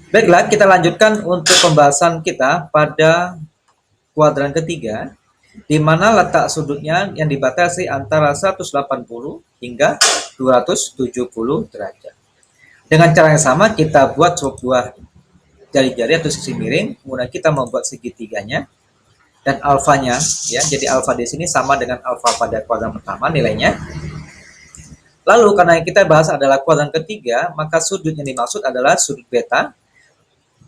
Baiklah, kita lanjutkan untuk pembahasan kita pada kuadran ketiga, di mana letak sudutnya yang dibatasi antara 180 hingga 270 derajat. Dengan cara yang sama, kita buat sebuah jari-jari atau sisi miring, kemudian kita membuat segitiganya, dan alfanya, ya, jadi alfa di sini sama dengan alfa pada kuadran pertama nilainya. Lalu karena yang kita bahas adalah kuadran ketiga, maka sudut yang dimaksud adalah sudut beta.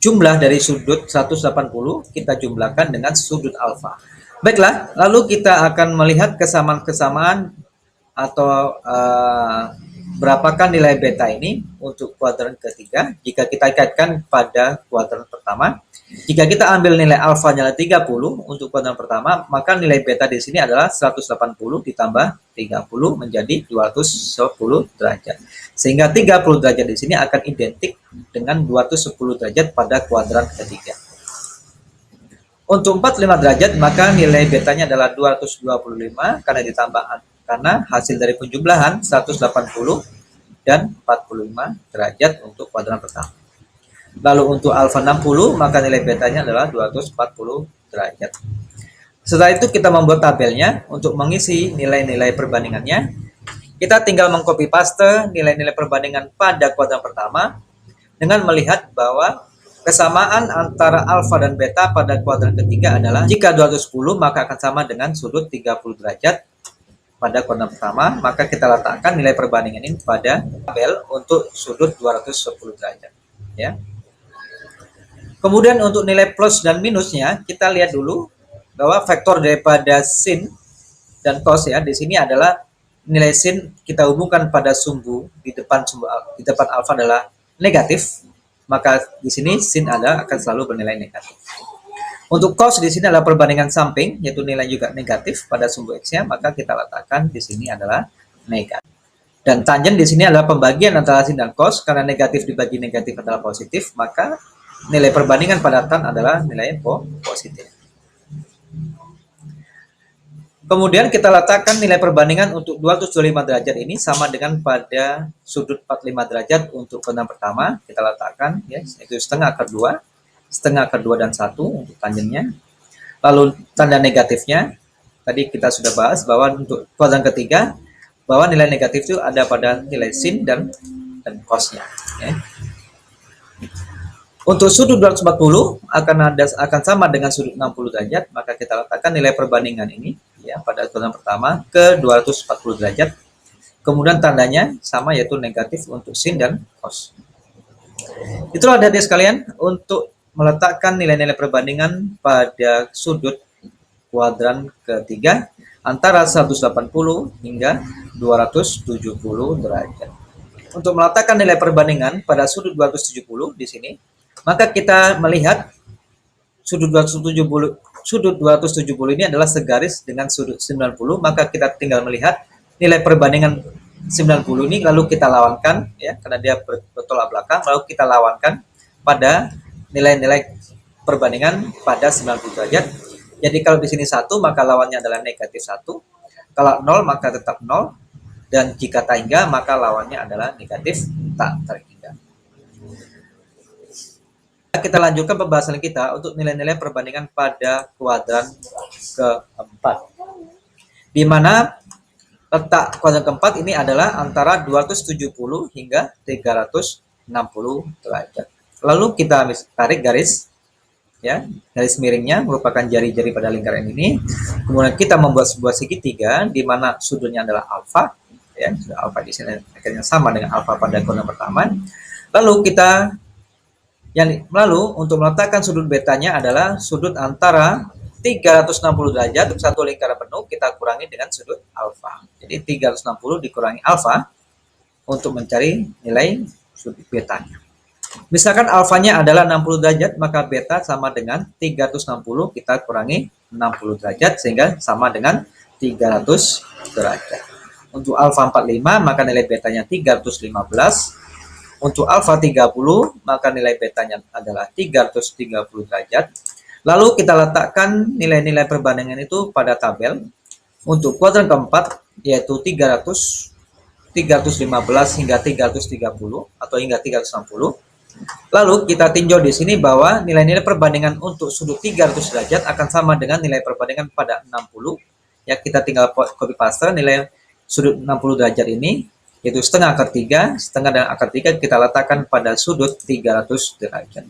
Jumlah dari sudut 180 kita jumlahkan dengan sudut alfa. Baiklah, lalu kita akan melihat kesamaan-kesamaan atau berapakah nilai beta ini untuk kuadran ketiga jika kita kaitkan pada kuadran pertama. Jika kita ambil nilai alfa nya 30 untuk kuadran pertama, maka nilai beta di sini adalah 180 ditambah 30 menjadi 210 derajat. Sehingga 30 derajat di sini akan identik dengan 210 derajat pada kuadran ketiga. Untuk 45 derajat, maka nilai betanya adalah 225 karena hasil dari penjumlahan 180 dan 45 derajat untuk kuadran pertama. Lalu untuk alfa 60, maka nilai betanya adalah 240 derajat. Setelah itu kita membuat tabelnya untuk mengisi nilai-nilai perbandingannya. Kita tinggal mengcopy paste nilai-nilai perbandingan pada kuadran pertama dengan melihat bahwa kesamaan antara alfa dan beta pada kuadran ketiga adalah jika 210 maka akan sama dengan sudut 30 derajat pada kuadran pertama, maka kita letakkan nilai perbandingan ini pada tabel untuk sudut 210 derajat, ya. Kemudian untuk nilai plus dan minusnya, kita lihat dulu bahwa vektor daripada sin dan cos, ya, di sini adalah nilai sin kita hubungkan pada sumbu di depan alfa adalah negatif, maka di sini sin akan selalu bernilai negatif. Untuk cos di sini adalah perbandingan samping, yaitu nilai juga negatif pada sumbu x-nya, maka kita letakkan di sini adalah negatif. Dan tangen di sini adalah pembagian antara sin dan cos, karena negatif dibagi negatif adalah positif, maka nilai perbandingan pada tan adalah nilai positif. Kemudian kita letakkan nilai perbandingan untuk 225 derajat ini sama dengan pada sudut 45 derajat untuk kuadran pertama. Kita letakkan, ya, yaitu setengah akar 2 dan 1 untuk tangennya. Lalu tanda negatifnya, tadi kita sudah bahas bahwa untuk kuadran ketiga, bahwa nilai negatif itu ada pada nilai sin dan cosnya, ya. Untuk sudut 240 akan sama dengan sudut 60 derajat, maka kita letakkan nilai perbandingan ini, ya, pada kuadran pertama ke 240 derajat. Kemudian tandanya sama, yaitu negatif untuk sin dan cos. Itulah adik-adik sekalian untuk meletakkan nilai-nilai perbandingan pada sudut kuadran ketiga antara 180 hingga 270 derajat. Untuk meletakkan nilai perbandingan pada sudut 270 di sini, maka kita melihat sudut 270 ini adalah segaris dengan sudut 90, maka kita tinggal melihat nilai perbandingan 90 ini lalu kita lawankan, ya, karena dia bertolak belakang, lalu kita lawankan pada nilai-nilai perbandingan pada 90 derajat. Jadi kalau di sini 1 maka lawannya adalah negatif 1, kalau 0 maka tetap 0, dan jika tak hingga maka lawannya adalah negatif tak terhingga. Kita lanjutkan pembahasan kita untuk nilai-nilai perbandingan pada kuadran keempat, di mana letak kuadran keempat ini adalah antara 270 hingga 360 derajat. Lalu kita tarik garis, ya, garis miringnya merupakan jari-jari pada lingkaran ini. Kemudian kita membuat sebuah segitiga di mana sudutnya adalah alfa, ya, alfa di sini akhirnya sama dengan alfa pada kuadran pertama. Lalu untuk meletakkan sudut betanya adalah sudut antara 360 derajat untuk satu lingkaran penuh kita kurangi dengan sudut alfa. Jadi 360 dikurangi alfa untuk mencari nilai sudut betanya. Misalkan alfanya adalah 60 derajat, maka beta sama dengan 360 kita kurangi 60 derajat sehingga sama dengan 300 derajat. Untuk alfa 45 maka nilai betanya 315. Untuk alfa 30 maka nilai betanya adalah 330 derajat. Lalu kita letakkan nilai-nilai perbandingan itu pada tabel. Untuk kuadran keempat yaitu 300, 315 hingga 330 atau hingga 360. Lalu kita tinjau di sini bahwa nilai-nilai perbandingan untuk sudut 300 derajat akan sama dengan nilai perbandingan pada 60. Ya, kita tinggal copy paste nilai sudut 60 derajat ini, yaitu setengah akar 3, setengah dan akar 3 kita letakkan pada sudut 300 derajat.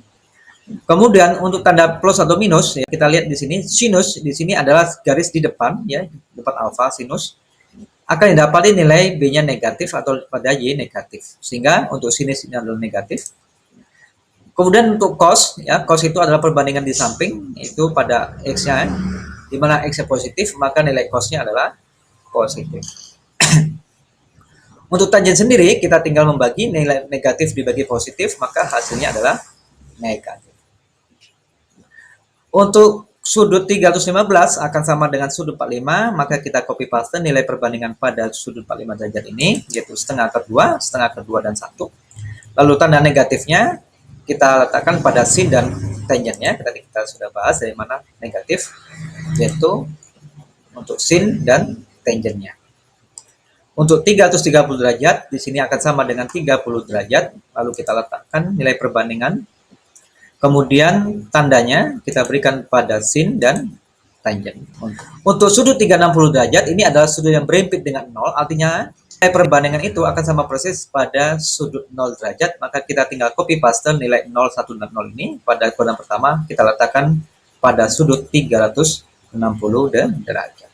Kemudian untuk tanda plus atau minus, ya, kita lihat di sini sinus di sini adalah garis di depan, ya, depan alfa sinus akan didapati nilai B-nya negatif atau pada Y negatif. Sehingga untuk sinus ini adalah negatif. Kemudian untuk cos, ya, cos itu adalah perbandingan di samping, itu pada X-nya, di mana X-nya positif, maka nilai cosnya adalah positif. Untuk tangen sendiri, kita tinggal membagi nilai negatif dibagi positif, maka hasilnya adalah negatif. Untuk sudut 315 akan sama dengan sudut 45, maka kita copy paste nilai perbandingan pada sudut 45 derajat ini, yaitu setengah akar 2, setengah akar 2, dan 1. Lalu tanda negatifnya kita letakkan pada sin dan tangennya. Tadi kita sudah bahas dari mana negatif, yaitu untuk sin dan tangennya. Untuk 330 derajat, di sini akan sama dengan 30 derajat, lalu kita letakkan nilai perbandingan. Kemudian tandanya kita berikan pada sin dan tangen. Untuk sudut 360 derajat, ini adalah sudut yang berhimpit dengan 0, artinya nilai perbandingan itu akan sama persis pada sudut 0 derajat, maka kita tinggal copy paste nilai 0, 1, dan 0 ini pada kuadran pertama, kita letakkan pada sudut 360 derajat.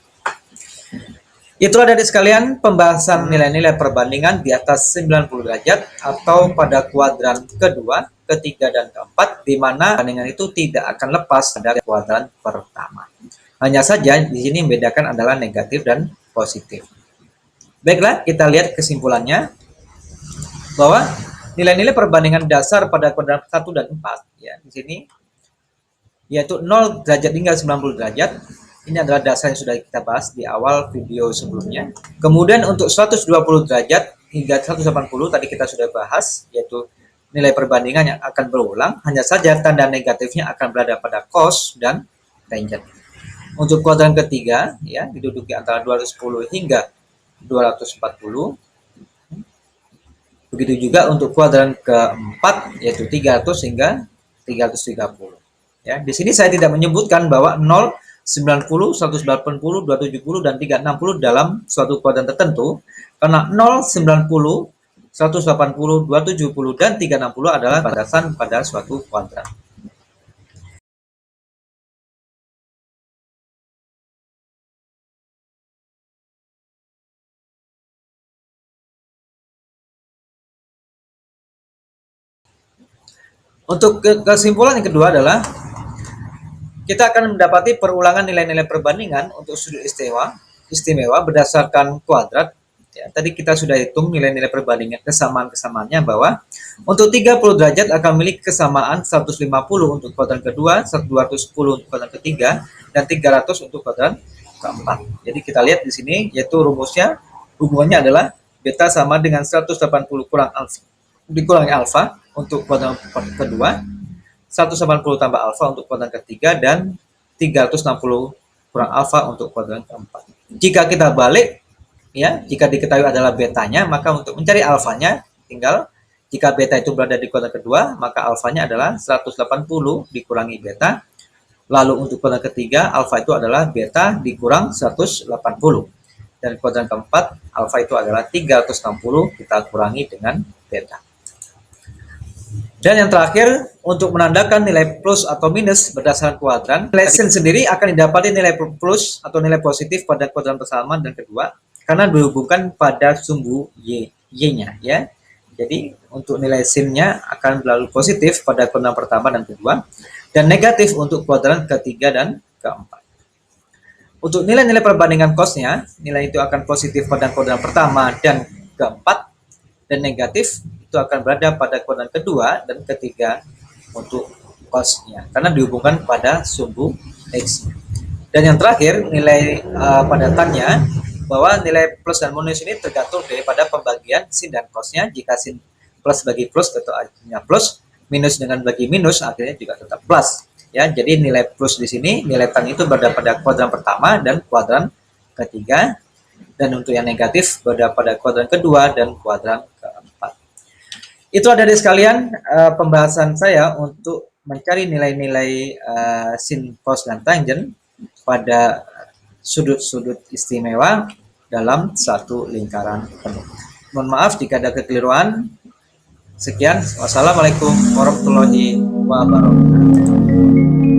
Itulah dari sekalian pembahasan nilai-nilai perbandingan di atas 90 derajat atau pada kuadran kedua, ketiga, dan keempat, di mana perbandingan itu tidak akan lepas dari kuadran pertama. Hanya saja di sini membedakan adalah negatif dan positif. Baiklah, kita lihat kesimpulannya bahwa nilai-nilai perbandingan dasar pada kuadran 1 dan 4, ya, di sini yaitu 0 derajat hingga 90 derajat. Ini adalah dasar yang sudah kita bahas di awal video sebelumnya. Kemudian untuk 120 derajat hingga 180 tadi kita sudah bahas, yaitu nilai perbandingan yang akan berulang. Hanya saja tanda negatifnya akan berada pada cos dan tangen. Untuk kuadran ketiga, ya, diduduki antara 210 hingga 240. Begitu juga untuk kuadran keempat, yaitu 300 hingga 330. Ya, di sini saya tidak menyebutkan bahwa 0, 90, 180, 270, dan 360 dalam suatu kuadran tertentu, karena 0, 90, 180, 270, dan 360 adalah batasan pada suatu kuadran. Untuk kesimpulan yang kedua adalah kita akan mendapati perulangan nilai-nilai perbandingan untuk sudut istimewa berdasarkan kuadrat. Ya, tadi kita sudah hitung nilai-nilai perbandingan kesamaan-kesamaannya bahwa untuk 30 derajat akan memiliki kesamaan 150 untuk kuadran kedua, 210 untuk kuadran ketiga, dan 300 untuk kuadran keempat. Jadi kita lihat di sini, yaitu rumusnya, hubungannya adalah beta sama dengan 180 kurang alfa, dikurangi alfa untuk kuadran kedua, 180 tambah alfa untuk kuadran ketiga, dan 360 kurang alfa untuk kuadran keempat. Jika kita balik, ya, jika diketahui adalah betanya, maka untuk mencari alfanya, tinggal jika beta itu berada di kuadran kedua, maka alfanya adalah 180 dikurangi beta. Lalu untuk kuadran ketiga, alfa itu adalah beta dikurang 180. Dan kuadran keempat, alfa itu adalah 360 kita kurangi dengan beta. Dan yang terakhir, untuk menandakan nilai plus atau minus berdasarkan kuadran, nilai sin sendiri akan didapati nilai plus atau nilai positif pada kuadran pertama dan kedua, karena dihubungkan pada sumbu y-nya, ya. Jadi untuk nilai sin-nya akan selalu positif pada kuadran pertama dan kedua, dan negatif untuk kuadran ketiga dan keempat. Untuk nilai-nilai perbandingan cos-nya, nilai itu akan positif pada kuadran pertama dan keempat, dan negatif itu akan berada pada kuadran kedua dan ketiga untuk cos-nya, karena dihubungkan pada sumbu x. Dan yang terakhir, nilai pada tan-nya, bahwa nilai plus dan minus ini tergantung daripada pembagian sin dan cos-nya. Jika sin plus bagi plus tentu artinya plus, minus dengan bagi minus akhirnya juga tetap plus. Ya, jadi nilai plus di sini, nilai tan itu berada pada kuadran pertama dan kuadran ketiga, dan untuk yang negatif berada pada kuadran kedua dan kuadran keempat. Itu ada di sekalian pembahasan saya untuk mencari nilai-nilai sin, cos, dan tangent pada sudut-sudut istimewa dalam satu lingkaran penuh. Mohon maaf jika ada kekeliruan. Sekian, wassalamualaikum warahmatullahi wabarakatuh.